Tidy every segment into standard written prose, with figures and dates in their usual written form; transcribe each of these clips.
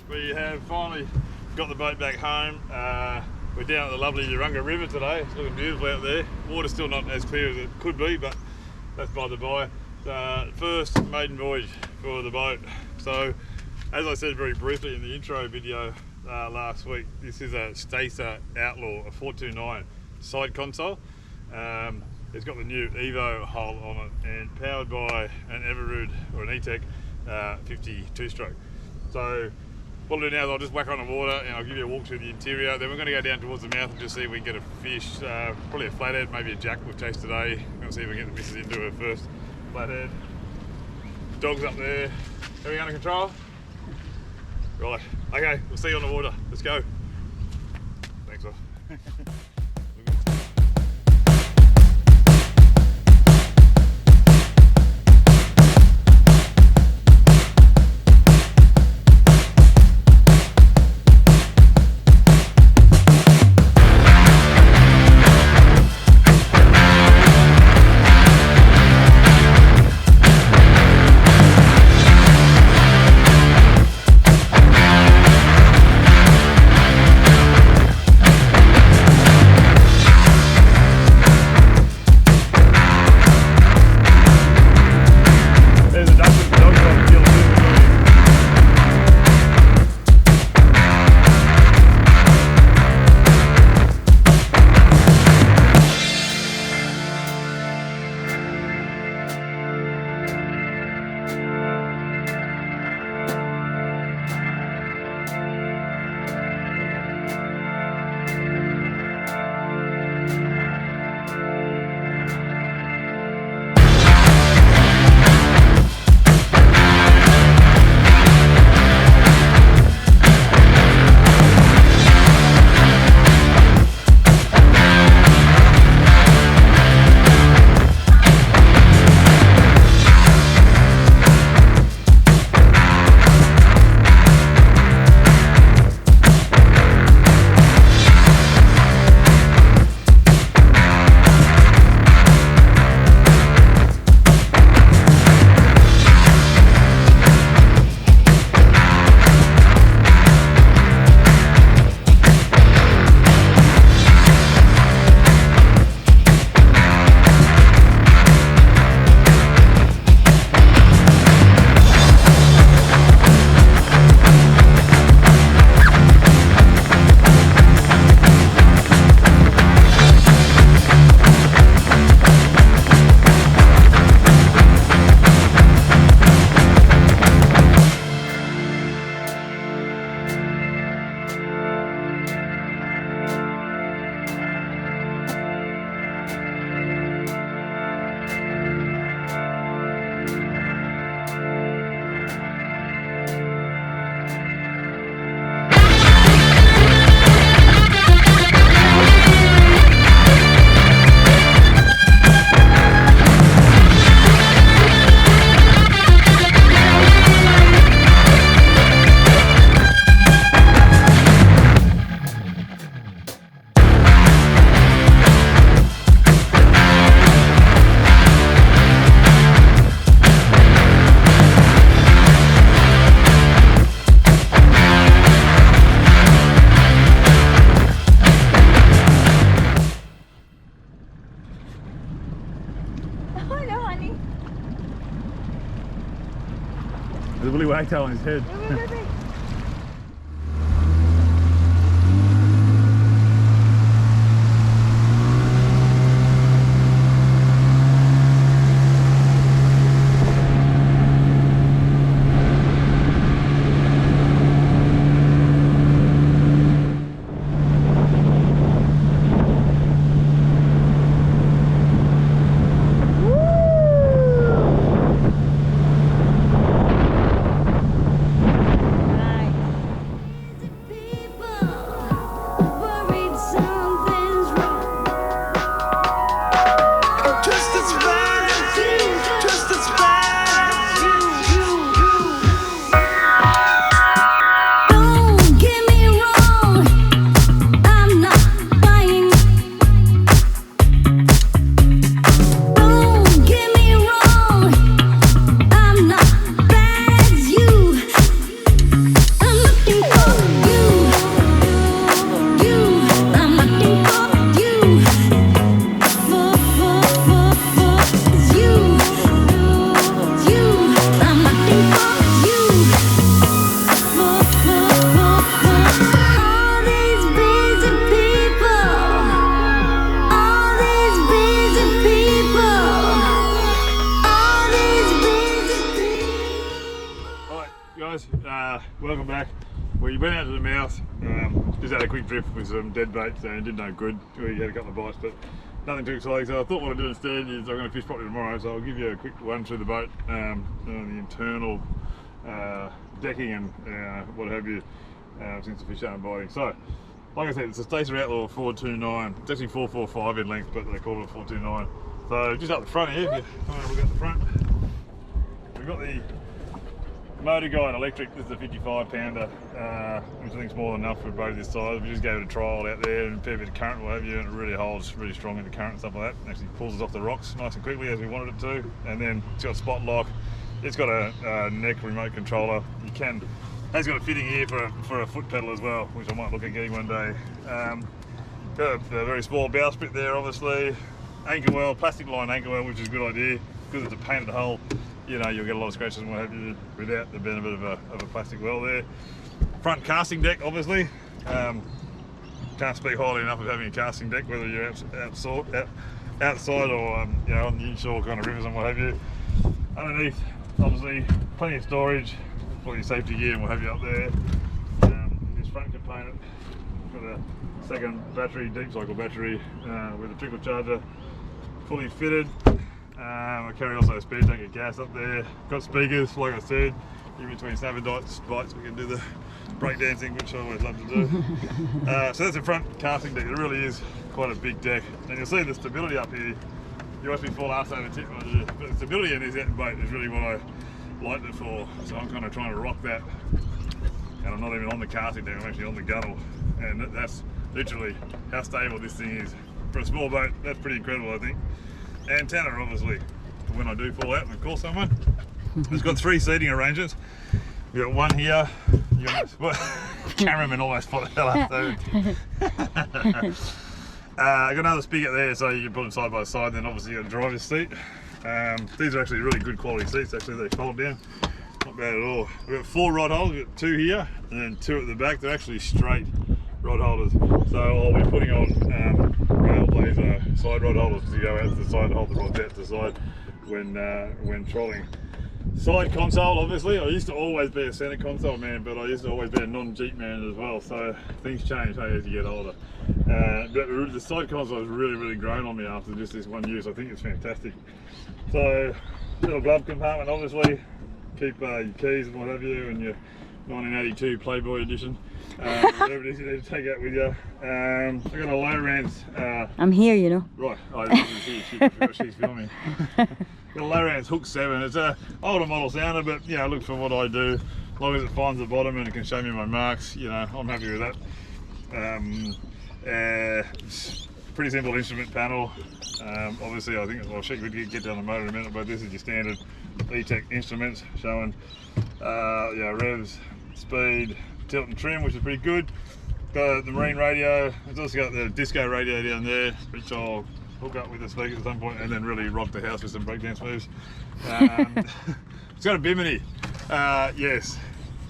We have finally got the boat back home. We're down at the lovely Urunga River today. It's looking beautiful out there. Water's still not as clear as it could be, but that's by the by. First maiden voyage for the boat. So, as I said very briefly in the intro video last week, this is a Stacer Outlaw, a 429 side console. It's got the new Evo hull on it and powered by an Everrood or an E-Tech 52 stroke. So what I'll do now is I'll just whack on the water and I'll give you a walk through the interior. Then we're going to go down towards the mouth and just see if we can get a fish, probably a flathead, maybe a jack we've chased today. We're going to see if we can get the missus into her first flathead. Dog's up there. Everything under control? Right, okay, we'll see you on the water. Let's go. Thanks, off. There's a woolly wagtail on his head. Welcome back. We went out to the mouth, just had a quick drift with some dead baits and did no good. We had a couple of bites, but nothing too exciting. So I thought what I'd do instead is I'm going to fish properly tomorrow, so I'll give you a quick run through the boat, the internal decking and what have you, since the fish aren't biting. So, like I said, it's a Stacer Outlaw 429. It's actually 445 in length, but they call it 429. So just up the front here, if you come and have a look at the front, we've got the Motor Guide electric. This is a 55 pounder, which I think is more than enough for a boat this size. We just gave it a trial out there and a fair bit of current, what have you, and it really holds really strong in the current and stuff like that. It actually pulls us off the rocks nice and quickly as we wanted it to. And then it's got a spot lock. It's got a neck remote controller. It's got a fitting here for a foot pedal as well, which I might look at getting one day. Got a very small bowsprit there, obviously. Anchor well, plastic line anchor well, which is a good idea because it's a pain in the hole. You know, you'll get a lot of scratches and what have you without the benefit of a plastic well there. Front casting deck, obviously. Can't speak highly enough of having a casting deck, whether you're outside or you know, on the inshore kind of rivers and what have you. Underneath, obviously, plenty of storage for your safety gear and what have you up there. This front component got a second battery, deep cycle battery with a trickle charger, fully fitted. I carry also a spare tank of gas up there. Got speakers, like I said, in between snapper bites we can do the breakdancing, which I always love to do. So that's the front casting deck. It really is quite a big deck. And you'll see the stability up here. You watch me fall arse over tip, but the stability in this boat is really what I liked it for. So I'm kind of trying to rock that. And I'm not even on the casting deck, I'm actually on the gunnel. And that's literally how stable this thing is. For a small boat, that's pretty incredible, I think. Antenna, obviously, for when I do fall out and call someone. It's got 3 seating arrangements. We've got one here. Cameraman almost fell out there. I got another spigot there, so you can put them side by side. Then obviously you got a driver's seat. These are actually really good quality seats. Actually, they fold down. Not bad at all. We've got 4 rod holders. We've got 2 here and then 2 at the back. They're actually straight rod holders. So I'll be putting on rail blazer side rod holders to go out to the side and hold the rods out to the side when trolling. Side console, obviously. I used to always be a centre console man, but I used to always be a non-Jeep man as well. So things change, hey, as you get older. But the side console has really grown on me after just this one use. I think it's fantastic. So little glove compartment, obviously. Keep your keys and what have you, and your 1982 Playboy edition. Whatever it is you need to take out with you. I've got a Lowrance. I'm here, you know. Right, she's filming. Got a Lowrance Hook 7. It's an older model sounder, but you know, look for what I do. As long as it finds the bottom and it can show me my marks, you know, I'm happy with that. Pretty simple instrument panel. Obviously, I think I'll check we get down the motor in a minute, but this is your standard E-Tech instruments showing yeah, revs, speed, tilt and trim, which is pretty good. Got the marine radio. It's also got the disco radio down there, which I'll hook up with the speakers at some point and then really rock the house with some breakdance moves. It's got a bimini. Yes,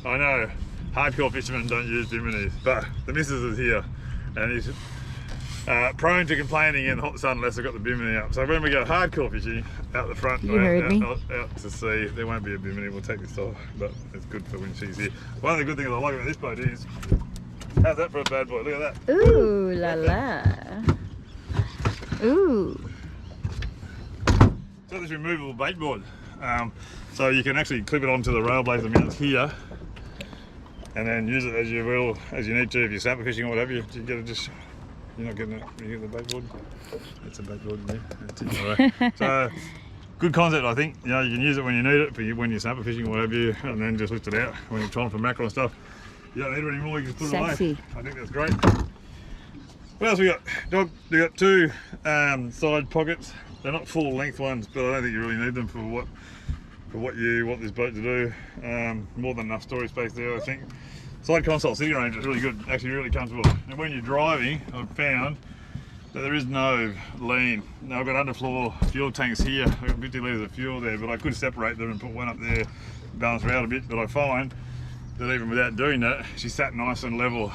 I know. Hardcore fishermen don't use biminis, but the missus is here, and he's prone to complaining in the hot sun unless I've got the bimini up. So when we go hardcore fishing out the front, out to sea, there won't be a bimini. We'll take this off, but it's good for when she's here. One of the good things I like about this boat is, how's that for a bad boy? Look at that. Ooh la la. Ooh. So this removable bait board. So you can actually clip it onto the rail blades that mounts here, and then use it as you will, as you need to. If you're snapper fishing or whatever, you get it just. You're not getting it. You get the bait board. That's a bait board in there. That's it. Right. So good concept, I think. You know, you can use it when you need it, for when you're snapper fishing or whatever, and then just lift it out when you're trying for mackerel and stuff. You don't need it anymore. You can put it away. I think that's great. What else we got? Dog. We got two side pockets. They're not full length ones, but I don't think you really need them for what you want this boat to do. More than enough storage space there, I think. Side console sitting range is really good, actually really comfortable. And when you're driving, I've found that there is no lean. Now I've got underfloor fuel tanks here. I've got 50 litres of fuel there, but I could separate them and put one up there, balance her out a bit. But I find that even without doing that, she sat nice and level.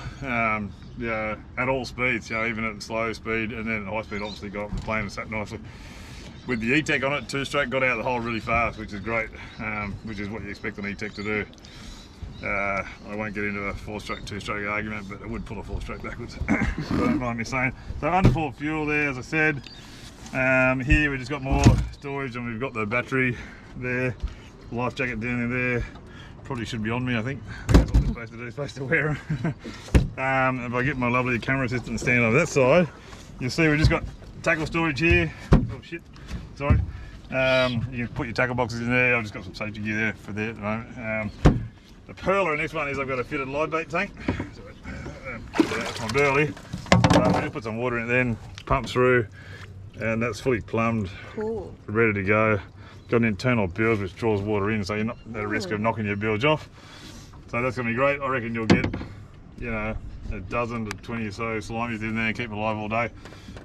Yeah, at all speeds, you know, even at slow speed, and then at high speed obviously got up the plane and sat nicely. With the E-Tech on it, 2-stroke, got out of the hole really fast, which is great, which is what you expect an E-Tech to do. I won't get into a 4-stroke, 2-stroke argument, but it would pull a 4-stroke backwards. Don't mind me saying. So underfloor fuel there, as I said. Here we just got more storage, and we've got the battery there, life jacket down in there. Probably should be on me, I think. That's what we're supposed to do, supposed to wear them. If I get my lovely camera assistant stand on that side, you'll see we've just got tackle storage here. Oh shit, sorry. You can put your tackle boxes in there. I've just got some safety gear there for there at the moment. The perler in this one is I've got a fitted live bait tank. That's my burley. I just put some water in it then, pump through, and that's fully plumbed, cool, ready to go. Got an internal bilge which draws water in, so you're not at risk of knocking your bilge off. So that's going to be great. I reckon you'll get, you know, a dozen to 20 or so slimies in there and keep them alive all day.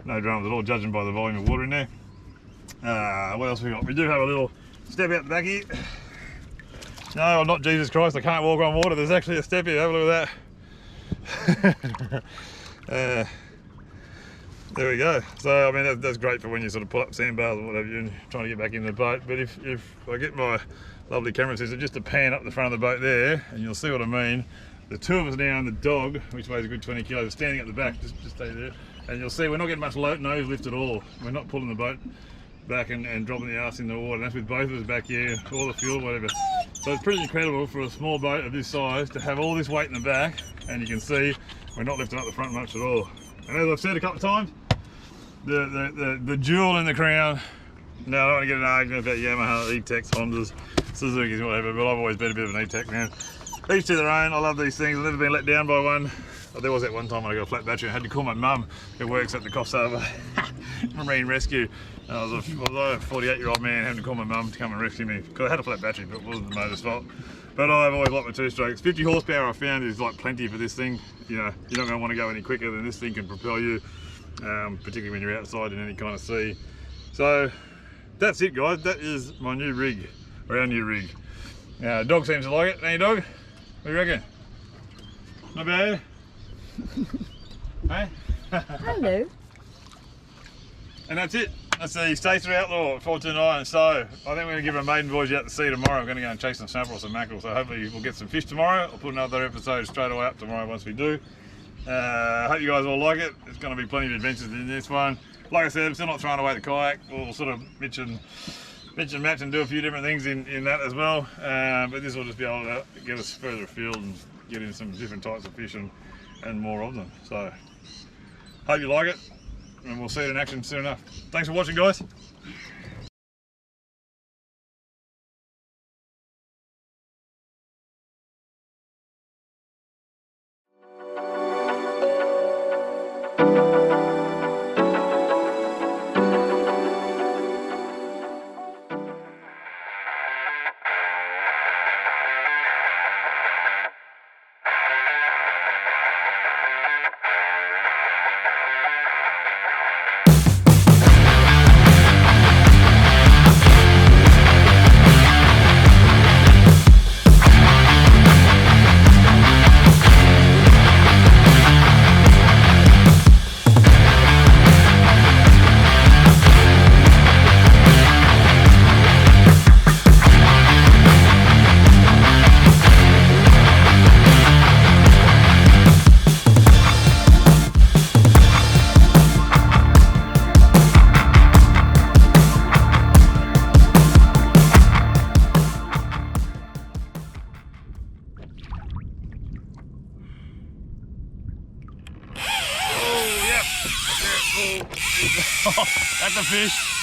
No dramas at all, judging by the volume of water in there. What else we got? We do have a little step out the back here. No, I'm not Jesus Christ, I can't walk on water. There's actually a step here, have a look at that. There we go. So, I mean, that's great for when you sort of pull up sandbars or whatever and you're trying to get back in the boat. But if I get my lovely camera system just to pan up the front of the boat there, and you'll see what I mean. The two of us now and the dog, which weighs a good 20 kilos, standing at the back, just stay there. And you'll see we're not getting much nose lift at all. We're not pulling the boat back and dropping the arse in the water. And that's with both of us back here, all the fuel, whatever. So it's pretty incredible for a small boat of this size to have all this weight in the back, and you can see we're not lifting up the front much at all. And as I've said a couple of times, the jewel in the crown. Now I don't want to get an argument about Yamaha, E-Techs, Hondas, Suzuki's, whatever, but I've always been a bit of an E-Tech man. Each to their own. I love these things. I've never been let down by one. Oh, there was that one time when I got a flat battery. I had to call my mum, who works at the Coffs Harbour Marine Rescue. And I was a 48-year-old man having to call my mum to come and rescue me because I had a flat battery, but it wasn't the motor's fault. But I've always liked my 2-strokes. 50 horsepower I found is like plenty for this thing. You know, you're not going to want to go any quicker than this thing can propel you, particularly when you're outside in any kind of sea. So that's it, guys. That is my new rig, or our new rig. Dog seems to like it. Hey, dog? What do you reckon? Not bad? Hey? Hello. And that's it. That's the Stacer Outlaw at 429. So I think we're going to give a maiden voyage out to sea tomorrow. I'm going to go and chase some snapper or some mackerel. So hopefully we'll get some fish tomorrow. I'll put another episode straight away up tomorrow once we do. I hope you guys all like it. There's going to be plenty of adventures in this one. Like I said, I'm still not throwing away the kayak. We'll sort of match and do a few different things in that as well. But this will just be able to get us further afield and get in some different types of fish and more of them. So hope you like it, and we'll see it in action soon enough. Thanks for watching, guys. That's a fish.